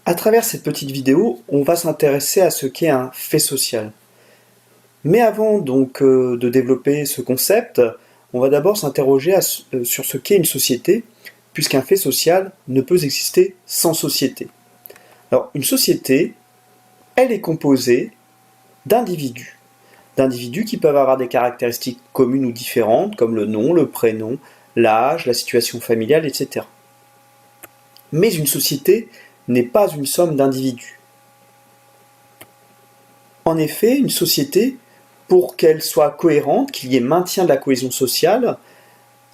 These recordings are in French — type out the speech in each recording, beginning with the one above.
À travers cette petite vidéo, on va s'intéresser à ce qu'est un fait social. Mais avant donc de développer ce concept, on va d'abord s'interroger sur ce qu'est une société, puisqu'un fait social ne peut exister sans société. Alors, une société, elle est composée d'individus qui peuvent avoir des caractéristiques communes ou différentes, comme le nom, le prénom, l'âge, la situation familiale, etc. Mais une société n'est pas une somme d'individus. En effet, une société, pour qu'elle soit cohérente, qu'il y ait maintien de la cohésion sociale,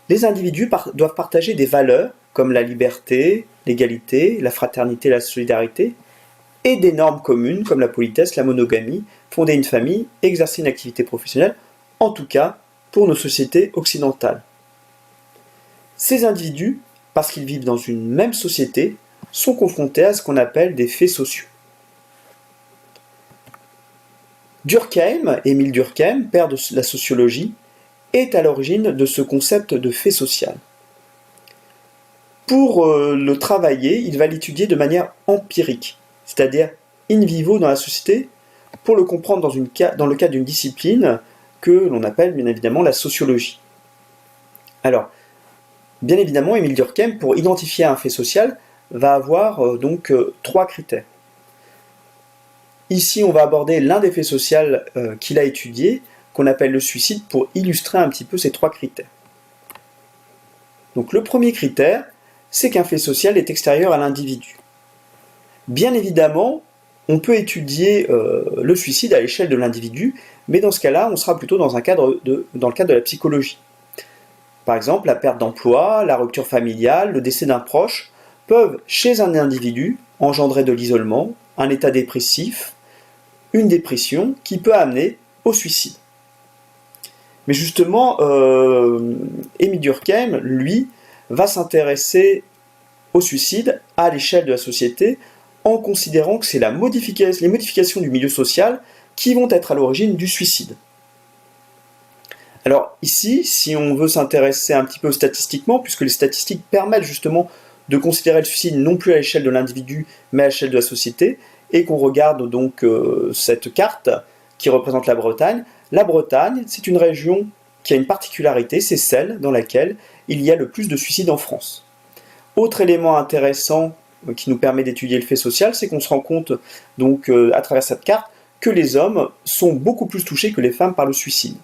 les individus doivent partager des valeurs comme la liberté, l'égalité, la fraternité, la solidarité, et des normes communes comme la politesse, la monogamie, fonder une famille, exercer une activité professionnelle, en tout cas pour nos sociétés occidentales. Ces individus, parce qu'ils vivent dans une même société, sont confrontés à ce qu'on appelle des faits sociaux. Durkheim, Émile Durkheim, père de la sociologie, est à l'origine de ce concept de fait social. Pour le travailler, il va l'étudier de manière empirique, c'est-à-dire in vivo dans la société, pour le comprendre dans le cadre d'une discipline que l'on appelle bien évidemment la sociologie. Alors, bien évidemment, Émile Durkheim, pour identifier un fait social, va avoir trois critères. Ici, on va aborder l'un des faits sociaux qu'il a étudié, qu'on appelle le suicide, pour illustrer un petit peu ces trois critères. Donc le premier critère, c'est qu'un fait social est extérieur à l'individu. Bien évidemment, on peut étudier le suicide à l'échelle de l'individu, mais dans ce cas-là, on sera plutôt dans le cadre de la psychologie. Par exemple, la perte d'emploi, la rupture familiale, le décès d'un proche peuvent, chez un individu, engendrer de l'isolement, un état dépressif, une dépression qui peut amener au suicide. Mais justement, Émile Durkheim, lui, va s'intéresser au suicide à l'échelle de la société en considérant que c'est les modifications du milieu social qui vont être à l'origine du suicide. Alors ici, si on veut s'intéresser un petit peu statistiquement, puisque les statistiques permettent justement de considérer le suicide non plus à l'échelle de l'individu, mais à l'échelle de la société, et qu'on regarde donc cette carte qui représente la Bretagne, c'est une région qui a une particularité, c'est celle dans laquelle il y a le plus de suicides en France. Autre élément intéressant qui nous permet d'étudier le fait social, c'est qu'on se rend compte donc à travers cette carte que les hommes sont beaucoup plus touchés que les femmes par le suicide.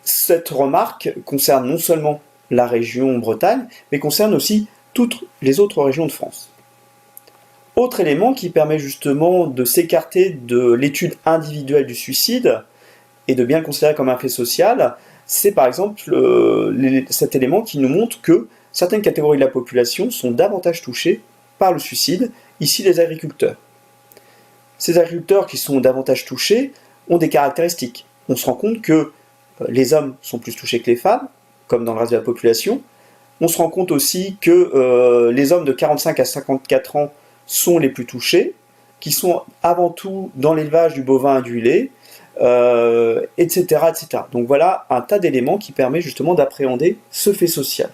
Cette remarque concerne non seulement la région Bretagne, mais concerne aussi toutes les autres régions de France. Autre élément qui permet justement de s'écarter de l'étude individuelle du suicide et de bien le considérer comme un fait social, c'est par exemple cet élément qui nous montre que certaines catégories de la population sont davantage touchées par le suicide, ici les agriculteurs. Ces agriculteurs qui sont davantage touchés ont des caractéristiques. On se rend compte que les hommes sont plus touchés que les femmes, comme dans le reste de la population. On se rend compte aussi que les hommes de 45 à 54 ans sont les plus touchés, qui sont avant tout dans l'élevage du bovin indulé, etc., etc. Donc voilà un tas d'éléments qui permet justement d'appréhender ce fait social.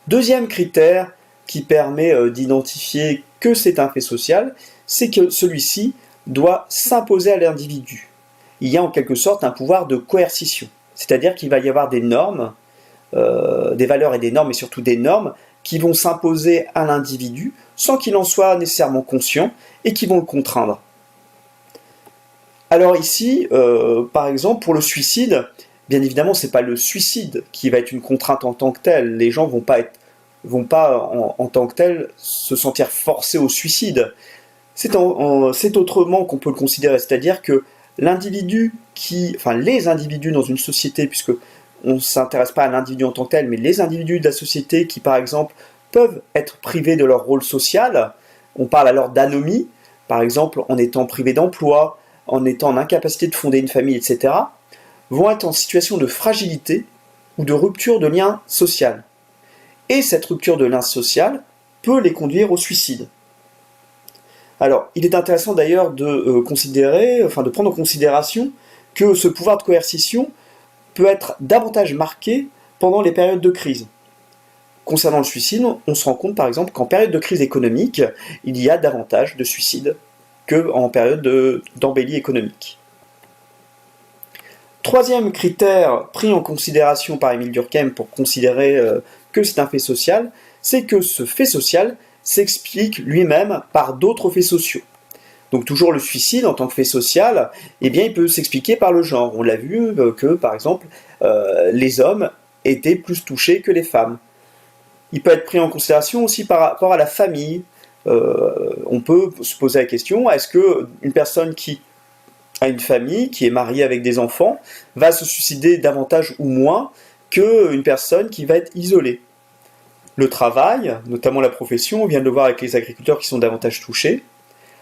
Deuxième critère qui permet d'identifier que c'est un fait social, c'est que celui-ci doit s'imposer à l'individu. Il y a en quelque sorte un pouvoir de coercition, c'est-à-dire qu'il va y avoir des normes, des valeurs et des normes, et surtout des normes qui vont s'imposer à l'individu sans qu'il en soit nécessairement conscient et qui vont le contraindre. Alors ici, par exemple, pour le suicide, bien évidemment, ce n'est pas le suicide qui va être une contrainte en tant que telle. Les gens vont pas en tant que tels se sentir forcés au suicide. C'est autrement qu'on peut le considérer, c'est-à-dire que les individus dans une société, puisque on ne s'intéresse pas à l'individu en tant que tel, mais les individus de la société qui, par exemple, peuvent être privés de leur rôle social, on parle alors d'anomie, par exemple en étant privés d'emploi, en étant en incapacité de fonder une famille, etc., vont être en situation de fragilité ou de rupture de lien social. Et cette rupture de lien social peut les conduire au suicide. Alors, il est intéressant d'ailleurs de prendre en considération que ce pouvoir de coercition peut être davantage marqué pendant les périodes de crise. concernant le suicide, on se rend compte par exemple qu'en période de crise économique, il y a davantage de suicides qu'en période d'embellie économique. Troisième critère pris en considération par Émile Durkheim pour considérer que c'est un fait social, c'est que ce fait social s'explique lui-même par d'autres faits sociaux. Donc toujours le suicide en tant que fait social, eh bien, il peut s'expliquer par le genre. On l'a vu que, par exemple, les hommes étaient plus touchés que les femmes. Il peut être pris en considération aussi par rapport à la famille. On peut se poser la question, est-ce qu'une personne qui a une famille, qui est mariée avec des enfants, va se suicider davantage ou moins qu'une personne qui va être isolée? Le travail, notamment la profession, on vient de le voir avec les agriculteurs qui sont davantage touchés.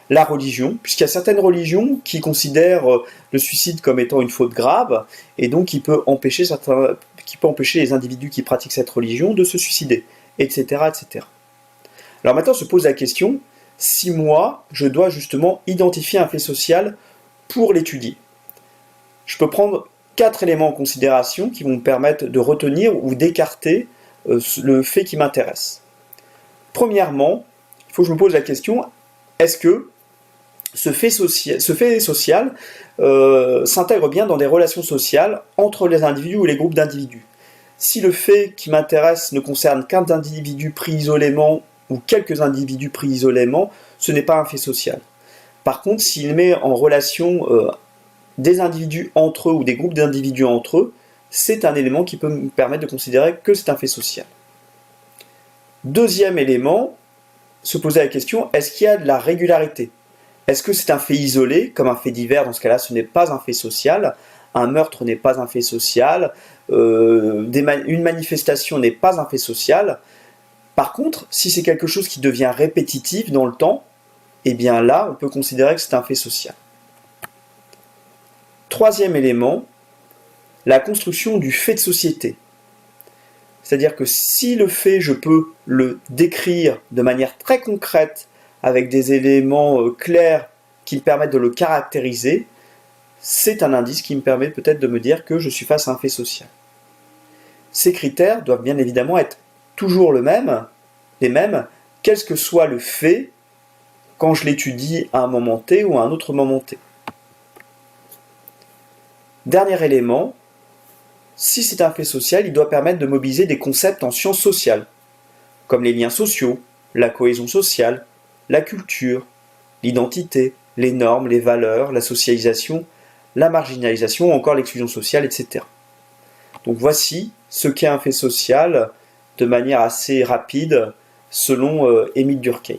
La religion, puisqu'il y a certaines religions qui considèrent le suicide comme étant une faute grave, et donc qui peut empêcher les individus qui pratiquent cette religion de se suicider, etc., etc. Alors maintenant se pose la question, si moi, je dois justement identifier un fait social pour l'étudier. Je peux prendre 4 éléments en considération qui vont me permettre de retenir ou d'écarter le fait qui m'intéresse. Premièrement, il faut que je me pose la question, est-ce que ce fait social s'intègre bien dans des relations sociales entre les individus ou les groupes d'individus? Si le fait qui m'intéresse ne concerne qu'un individu pris isolément ou quelques individus pris isolément, ce n'est pas un fait social. Par contre, s'il met en relation des individus entre eux ou des groupes d'individus entre eux, c'est un élément qui peut me permettre de considérer que c'est un fait social. Deuxième élément, se poser la question, est-ce qu'il y a de la régularité? Est-ce que c'est un fait isolé, comme un fait divers? Dans ce cas-là, ce n'est pas un fait social. Un meurtre n'est pas un fait social. Une manifestation n'est pas un fait social. Par contre, si c'est quelque chose qui devient répétitif dans le temps, eh bien là, on peut considérer que c'est un fait social. Troisième élément, la construction du fait de société. C'est-à-dire que si le fait, je peux le décrire de manière très concrète, avec des éléments clairs qui me permettent de le caractériser, c'est un indice qui me permet peut-être de me dire que je suis face à un fait social. Ces critères doivent bien évidemment être toujours les mêmes, quel que soit le fait, quand je l'étudie à un moment T ou à un autre moment T. Dernier élément, si c'est un fait social, il doit permettre de mobiliser des concepts en sciences sociales, comme les liens sociaux, la cohésion sociale, la culture, l'identité, les normes, les valeurs, la socialisation, la marginalisation ou encore l'exclusion sociale, etc. Donc voici ce qu'est un fait social de manière assez rapide selon Émile Durkheim.